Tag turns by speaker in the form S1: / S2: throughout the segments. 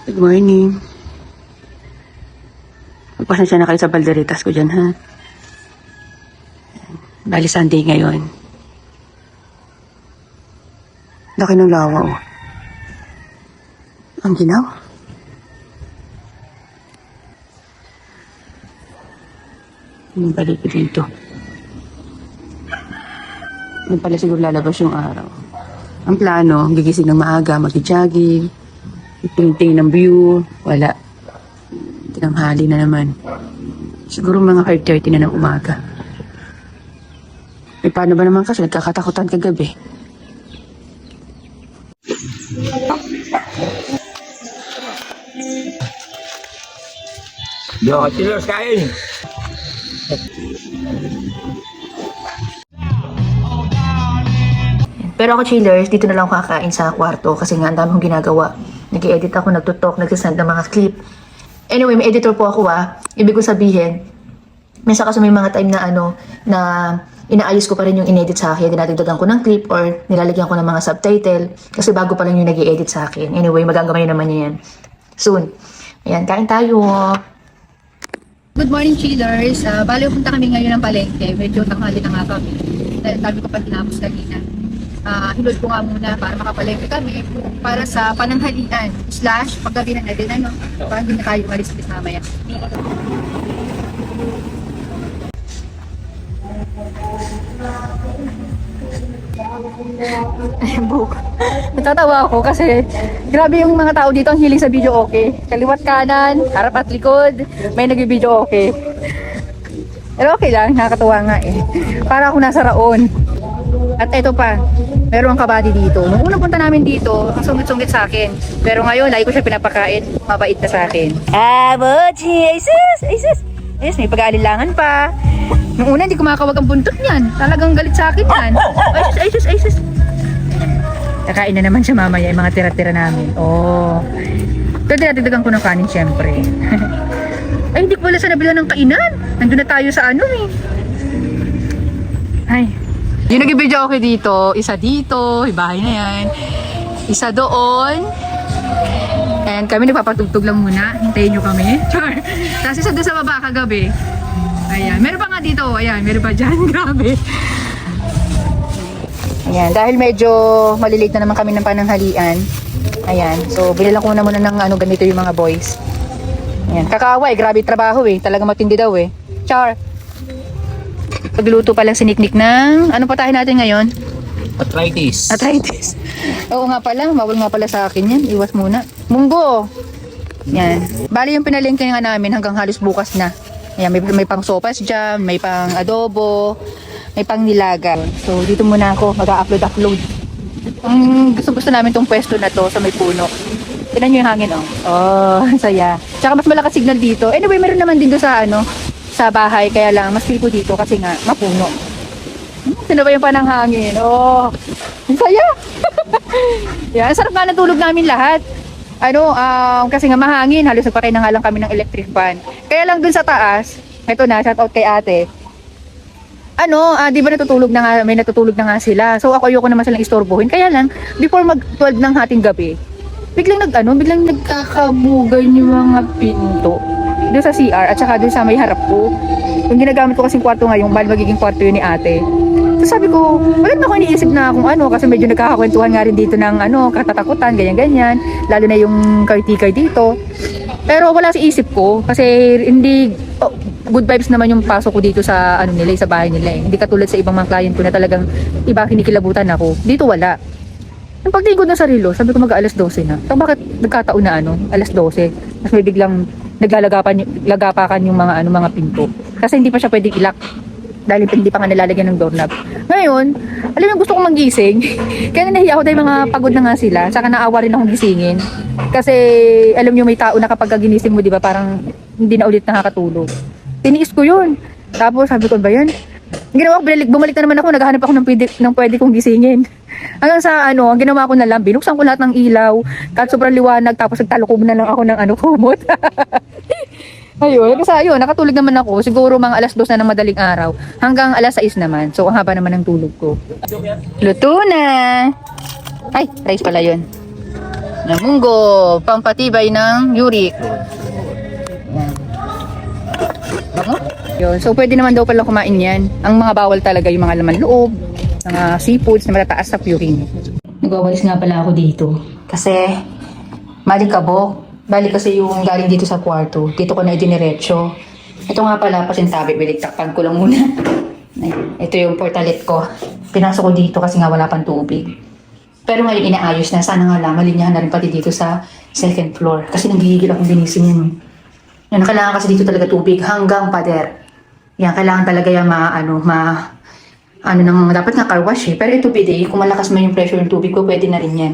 S1: Good morning. Magpasensya na kayo sa balderitas ko dyan, ha? Bali Sunday ngayon. Laki ng lawa, oh. Ang ginaw. Yung balik ko dito. Yung pala siguro lalabas yung araw. Ang plano, gigising ng maaga, mag-jogging, itingting ng view, wala. Tinanghali na naman. Siguro mga 5:30 na ng umaga. Eh, paano ba naman kasi nagkakatakutan kagabi?
S2: Yo, chillers kain.
S3: Pero ako chillers, dito na lang ako kakain sa kwarto kasi nga ang dami kong ginagawa. Nag-edit ako, nagtutok, nagsasend ng mga clip. Anyway, may editor po ako Ibig ko sabihin, minsan kasi may mga time na na inaayos ko pa rin yung inedit sa akin. Dinadagdagan ko ng clip or nilalagyan ko ng mga subtitle kasi bago pa lang yung nag-i-edit sa akin. Anyway, magagamay naman yan. Soon. Ayan, kain tayo.
S4: Good morning, chillers. Bali, punta kami ngayon ng palengke. Medyo tanghali na nga kami. Dami ko pa tinapos kanina. Hinod ko nga muna para makapalengke kami para sa pananghalian / paggabi na din para hindi na tayo malis-lis mamaya. Ay, book. Natatawa ako kasi grabe yung mga tao dito ang hiling sa video okay. Kaliwat kanan, harap at likod, may nag-video okay. Pero okay lang, nakakatuwa nga eh. Para ako nasa Raon. At ito pa, meron ang kabady dito. Nung unang punta namin dito, ang sungit-sungit sa akin. Pero ngayon, lagi ko siya pinapakain, mabait na sa akin. Bochi! Ay sus! Ay sus! Ay sus, may pag-aalilangan pa. Nung una, hindi kumakawag ang buntot niyan. Talagang galit sa akin yan. Ay sus! Ay sus! Ay sus! Kakain na naman siya mamaya, yung mga tira-tira namin. Oh. Pero dinadagdagan ko ng kanin, syempre. Ay, hindi ko wala sa nabila ng kainan. Nandun na tayo sa Ay. Yung nag-video okay dito, isa dito, yung bahay na yan. Isa doon. And kami nagpapatugtog lang muna. Hintayin nyo kami. Char. Tapos isa doon sa baba kagabi. Ayan. Meron pa nga dito. Ayan. Meron pa dyan. Grabe. Ayan. Dahil medyo malilate na naman kami ng pananghalian. Ayan. So, binilang ko na muna ng ganito yung mga boys. Ayan. Kakaway. Grabe trabaho eh. Talagang matindi daw eh. Char. Pagluto pa lang siniknik ng ano patahin natin ngayon?
S2: Arthritis.
S3: Arthritis. Oo nga pala, bawal nga pala sa akin yan. Iwas muna. Munggo. Yan. Bali yung pinalengke nga namin hanggang halos bukas na. Yan, may pang sopas jam, may pang adobo, may pang nilaga. So dito muna ako mag-upload. Ang gusto namin tong pwesto na to sa may puno. Tingnan nyo yung hangin oh, saya. Tsaka mas malakas signal dito. Anyway, meron naman din doon sa bahay, kaya lang mas feel ko dito kasi nga mapuno. Sino ba yung pananghangin? Oh, ang saya. Yeah, sarap nga natulog namin lahat. Kasi nga mahangin, halos nagpatay na nga lang kami ng electric fan. Kaya lang dun sa taas, ito na, shout out kay ate. Di ba natutulog na nga, may natutulog na nga sila. So ako ayoko naman silang istorbohin. Kaya lang, before mag-12 ng hating gabi, biglang nagkakabugan yung mga pinto. Doon sa CR at saka doon sa may harap ko. Yung ginagamit ko kasing kwarto ngayon, bali magiging kwarto yun ni ate. So sabi ko, wala na ako iniisip na kung kasi medyo nagkakakwentuhan nga rin dito ng katatakutan, ganyan-ganyan. Lalo na yung kartikay dito. Pero wala sa isip ko kasi hindi, good vibes naman yung pasok ko dito sa sa bahay nila eh. Hindi katulad sa ibang mga client ko na talagang iba kinikilabutan ako. Dito wala. Yung pagtingkod na sa relo, sabi ko mag-alas 12 na. So bakit nagkataon na alas 12? Tapos may biglang naglagapakan yung mga pinto. Kasi hindi pa siya pwedeng ilak dahil hindi pa nga nilalagyan ng doorknob. Ngayon, alam mo gusto kong magising. Kaya nahiya ako dahil mga pagod na nga sila. Saka naawa rin akong gisingin. Kasi alam niyo may tao na kapag ginising mo, 'di ba, parang hindi na ulit nakakatulog. Tiniis ko 'yun. Tapos sabi ko ba 'yan? Ginawa ko, bumalik na naman ako, naghahanap ako ng pwede kong gisingin. Hanggang sa ang ginawa ko na lang, binuksan ko lahat ng ilaw, kahit sobrang liwanag, tapos nagtalukob na lang ako ng kumot. Ayun, kasi nakatulog naman ako, siguro mga alas 2 na ng madaling araw, hanggang alas 6 naman. So, ang haba naman ng tulog ko. Luto na! Ay, rice pala yun. Yan, munggo, pampatibay ng uric. Yan. Bango? Yun. So, pwede naman daw pala kumain yan. Ang mga bawal talaga yung mga laman loob, mga seafoods na matataas sa purine. Nagwawalis nga pala ako dito. Kasi, malikabok. Bali kasi yung galing dito sa kwarto. Dito ko na idiniretso. Ito nga pala, pasintabi. Biligtakpan ko lang muna. Ito yung portalet ko. Pinasok ko dito kasi nga wala pang tubig. Pero ngayon inaayos na. Sana nga lang, malinyahan na rin pati dito sa second floor. Kasi nanggigigil akong linisin yun. Yan, kailangan kasi dito talaga tubig hanggang pader. Yan, kailangan talaga yung dapat nga car wash eh. Pero ito bidet, kung malakas man yung pressure ng tubig ko, pwede na rin yan.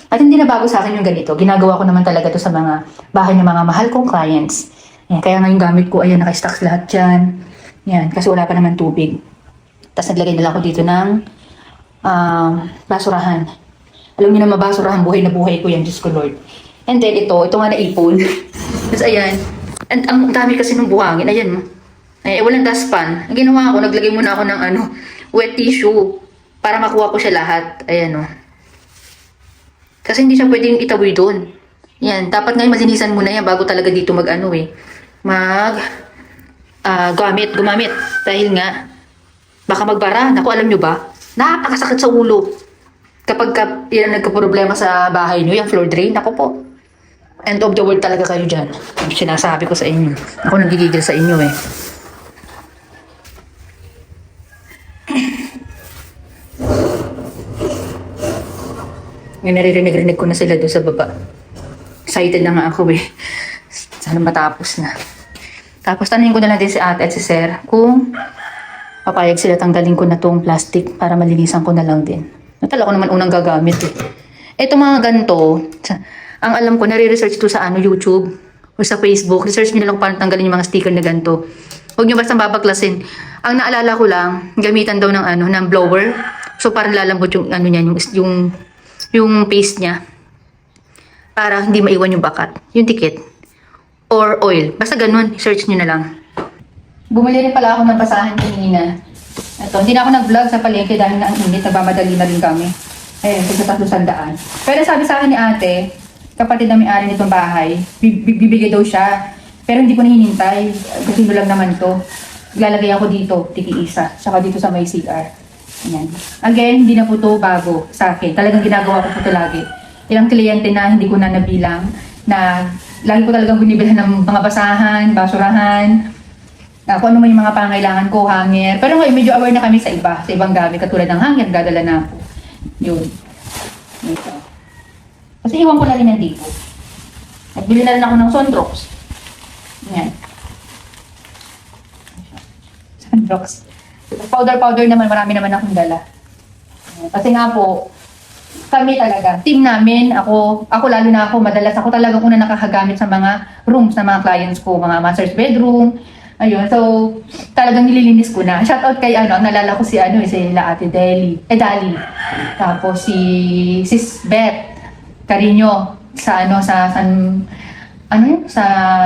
S3: At hindi na bago sa akin yung ganito. Ginagawa ko naman talaga to sa mga bahay ng mga mahal kong clients. Yan, kaya nga yung gamit ko, ayan, naka-stocks lahat dyan. Yan, kasi wala pa naman tubig. Tapos naglagay nila ako dito ng basurahan. Alam niyo na mabasurahan, buhay na buhay ko yan, Diyos ko Lord. And then ito nga naipon. Tapos ayan, and ang dami kasi ng buhangin, ayan. Walang dustpan. Ang ginawa ko, naglagay muna ako ng wet tissue para makuha ko siya lahat. Ayan o. Kasi hindi siya pwedeng itaboy doon. Yan, dapat ngayon malinisan muna yan bago talaga dito gumamit. Dahil nga, baka magbara. Naku, alam nyo ba? Napakasakit sa ulo. Kapag yan ang nagka-problema sa bahay nyo, yung floor drain, naku po. End of the world talaga kayo dyan. Sinasabi ko sa inyo. Ako nagigigil sa inyo eh. Ngayon naririnig-rinig ko na sila doon sa baba. Excited na nga ako eh. Sana matapos na. Tapos tanungin ko na lang din si ate at si sir kung papayag sila tanggalin ko na tong plastic para malinisan ko na lang din. Natala ko naman unang gagamit eh. Ito mga ganito, ang alam ko, nare-research ito sa YouTube o sa Facebook. Research nyo na lang paano tanggalin yung mga sticker na ganito. Huwag nyo basta babaklasin. Ang naalala ko lang, gamitan daw ng blower. So parang lalambot yung yung paste niya para hindi maiwan yung bakat, yung tikit or oil. Basta ganun, search nyo na lang. Bumili rin pala ako ng basahan kanina. Ito, hindi na ako nag-vlog sa palengke dahil na ang init, nagmamadali na rin kami. Ayun, sa 300. Pero sabi sa akin ni ate, kapatid na may-ari nitong bahay, bibigay daw siya. Pero hindi ko na hinintay, kasi lang naman to. Ilalagay ako dito, tiki-isa, saka dito sa may CR. Ayan. Again, hindi na po ito bago sa akin. Talagang ginagawa ko po ito lagi. Ilang kliyente na hindi ko na nabilang na lagi ko talagang binibilhan ng mga basahan, basurahan, kung ano man yung mga pangailangan ko, hanger. Pero ngayon, medyo aware na kami sa ibang gamit. Katulad ng hanger, dadala na ako. Yun. Ito. Kasi iwan ko na rin yan dito. Nagbili na rin ako ng Sondrox. Ayan. Sondrox. Powder naman, marami naman akong dala. Kasi nga po, kami talaga, team namin, ako lalo na ako, madalas ako talagang una nakakagamit sa mga rooms ng mga clients ko, mga master's bedroom. Ayun, so talagang nililinis ko na. Shoutout kay ang nalala ko si sila Ate Dali. Tapos si Sis Beth Carino sa sa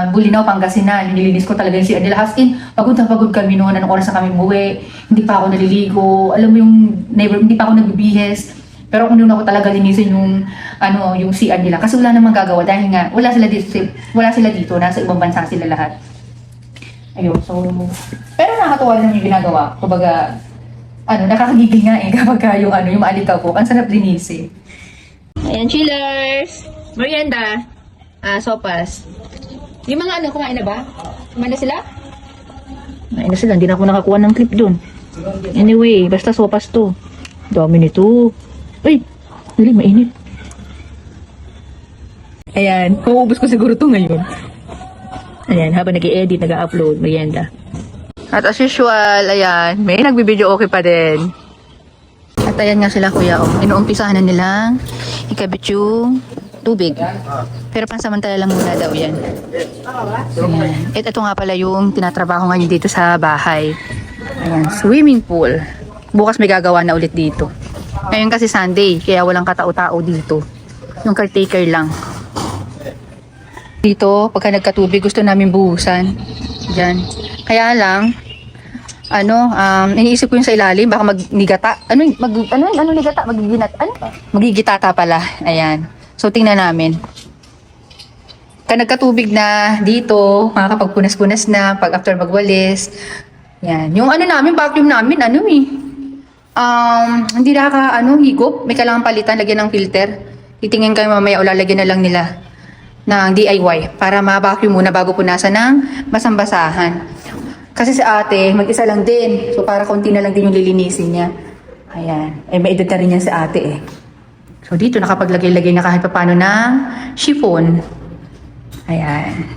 S3: Bulinaw, Pangasinan. Nililinis ko talaga yung si Anila. As in, pagod na pagod kami noon. Anong oras na kami umuwi. Hindi pa ako naliligo. Alam mo yung neighbor, hindi pa ako nagbibihes. Pero kung doon ako talaga linisin yung CR nila. Kasi wala namang gagawa dahil nga wala sila dito. Nasa ibang bansa sila lahat. Ayun, so pero nakakatuwa lang yung ginagawa. Kumbaga, nakakagigil nga kapag yung maalikaw ko. Ang sarap linisin. Ayan, chillers! Merienda! Sopas. Yung mga kumain na ba? Kumain na sila? Kumain na sila, hindi na ako nakakuha ng clip dun. Anyway, basta sopas to. Dami nito. Ay, dali, mainit. Ayan, kuubos ko siguro to ngayon. Ayan, habang nag-i-edit, nag-upload, merienda. At as usual, ayan, may nagbibideo okay pa din. At ayan nga sila kuya, inuumpisahan na nilang ikabit yung tubig. Pero pansamantala lang muna daw yan. Ayan. Ito nga pala yung tinatrabaho ngayon dito sa bahay. Ayan, swimming pool. Bukas may gagawa na ulit dito. Ngayon kasi Sunday, kaya walang katao-tao dito. Yung caretaker lang. Dito, pagka nagkatubig, gusto namin buhusan. Diyan. Kaya lang, iniisip ko yung sa ilalim, baka magnigata. Magigitata pala. Ayan. So, tingnan namin. Nagkatubig na dito, makakapagpunas-punas na pag after magwalis. Yan. Yung ano namin, vacuum namin, hindi higop. May kailangan palitan, lagyan ng filter. Titingin kayo mamaya o lalagyan na lang nila ng DIY para ma-vacuum muna bago punasan ng basang-basahan. Kasi si ate, mag-isa lang din. So, para konti na lang din yung lilinisin niya. Ayan. May edad na rin yan si ate eh. So, dito nakapaglagay-lagay na kahit paano ng chiffon. Ayan.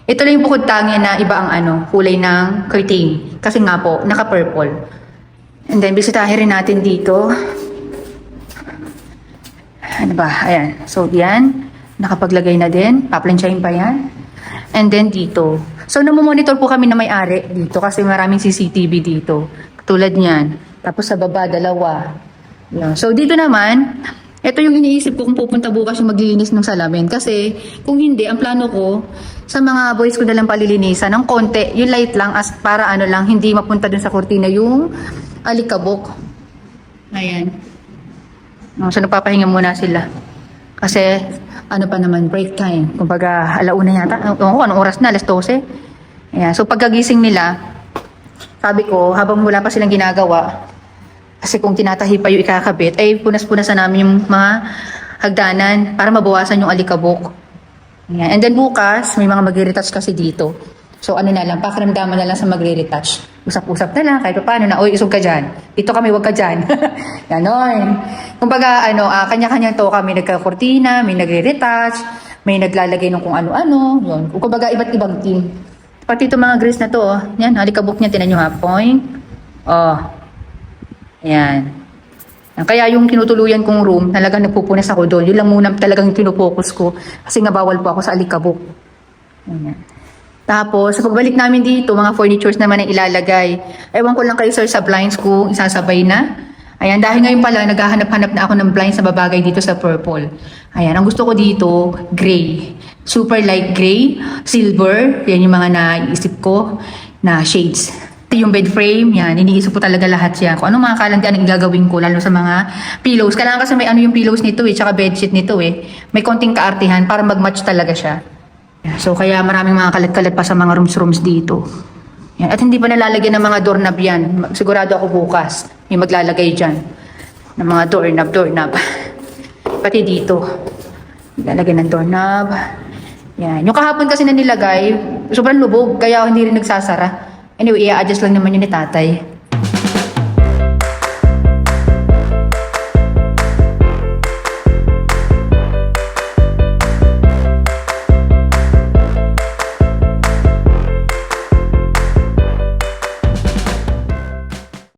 S3: Ito lang yung bukod tangi na iba ang kulay ng curtain. Kasi nga po, naka-purple. And then, bisitahin rin natin dito. Ano ba? Ayan. So, yan. Nakapaglagay na din. Paplansyahin pa yan. And then, dito. So, namomonitor po kami na may-ari dito kasi maraming CCTV dito. Tulad niyan. Tapos sa baba, 2. Yan. So, dito naman, ito yung iniisip ko kung pupunta bukas yung maglilinis ng salamin. Kasi, kung hindi, ang plano ko, sa mga boys ko na lang palilinisan, ng konti, yung light lang, as para hindi mapunta dun sa kurtina yung alikabok. Ayan. So, nagpapahinga muna sila. Kasi, pa naman, break time. Kumbaga, 1:00 yata. Anong oras na? 12:00. Ayan. So, pagkagising nila, sabi ko, habang wala pa silang ginagawa, kasi kung tinatahi pa yung ikakabit, ay punas-punasan namin yung mga hagdanan para mabawasan yung alikabok. Ayan. And then bukas, may mga magre-retouch kasi dito. So pakiramdaman na lang sa magre-retouch. Usap-usap na lang, kahit paano na, oy, isog ka dyan. Dito kami, wag ka dyan. Ganon. Kumbaga, kanya-kanyang to kami nagkakortina, may nagre-retouch, may naglalagay ng kung ano-ano. Yun. Kumbaga, iba't ibang team. Pati itong mga grease na to, yan, alikabok niya, tinan nyo ha, point. Ayan. Kaya yung tinutuluyan kong room, talagang nagpupunas ako doon. Yun lang muna talagang pinupokus ko. Kasi nga bawal po ako sa alikabok. Ayan. Tapos, sa pagbalik namin dito, mga furnitures naman ang ilalagay. Ewan ko lang kayo sir sa blinds ko, isasabay na. Ayan, dahil ngayon pa lang, naghahanap-hanap na ako ng blinds na babagay dito sa purple. Ayan, ang gusto ko dito, gray. Super light gray, silver. Yan yung mga naiisip ko na shades. Ito yung bed frame, yan, iniisip ko talaga lahat yan. Kung anong mga kalandian ang gagawin ko, lalo sa mga pillows. Kailangan kasi may yung pillows nito tsaka bedsheet nito May konting kaartihan para mag-match talaga siya. So, kaya maraming mga kalat-kalat pa sa mga rooms dito. Yan. At hindi pa nalalagyan ng mga doorknob yan. Sigurado ako bukas, may maglalagay dyan ng mga doorknob. Pati dito, lalagyan ng doorknob. Yan. Yung kahapon kasi na nilagay, sobrang lubog, kaya hindi rin nagsasara. Anyway, i-adjust lang naman yun ni tatay.